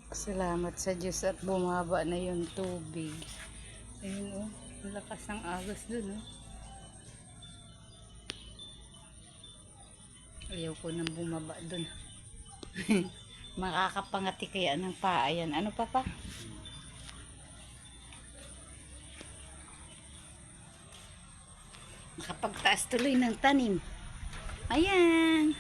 Salamat sa Diyos at bumaba na yung tubig. Ayun oh, ang lakas ng agos dun oh. Ayaw ko nang bumaba dun. Makakapangati kaya ng paa yan. Ano pa pa? Makapagtaas tuloy ng tanim. Ayan.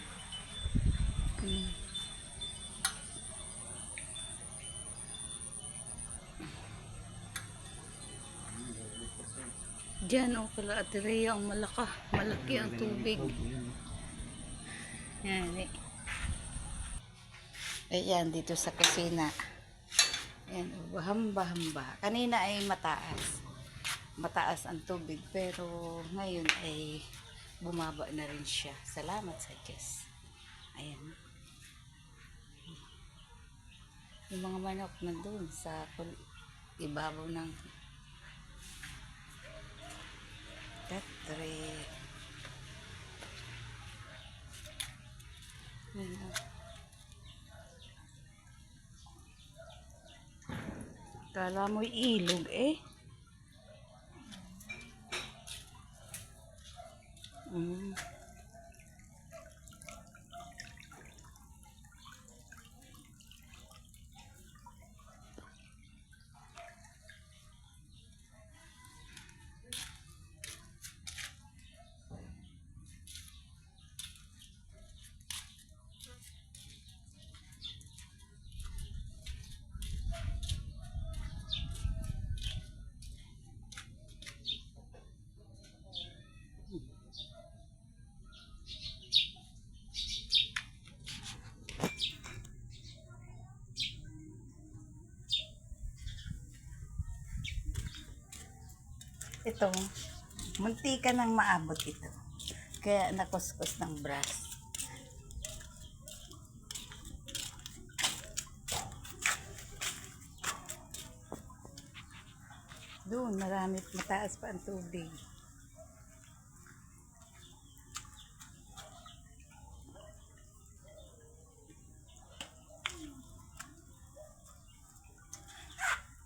Diyan o, kala Ate Rhea, ang malaki ang tubig. Yan eh. Ayan, dito sa kusina. Ayan, bahamba-hamba. Kanina ay mataas. Mataas ang tubig, pero ngayon ay bumaba na rin siya. Salamat sa Diyos. Ayan. Yung mga manok nandun sa ibabaw ng katre. Kala mo'y ilog eh. Ito, munti ka nang maabot ito. Kaya nakuskus ng brass. Doon, marami, mataas pa ang tubig.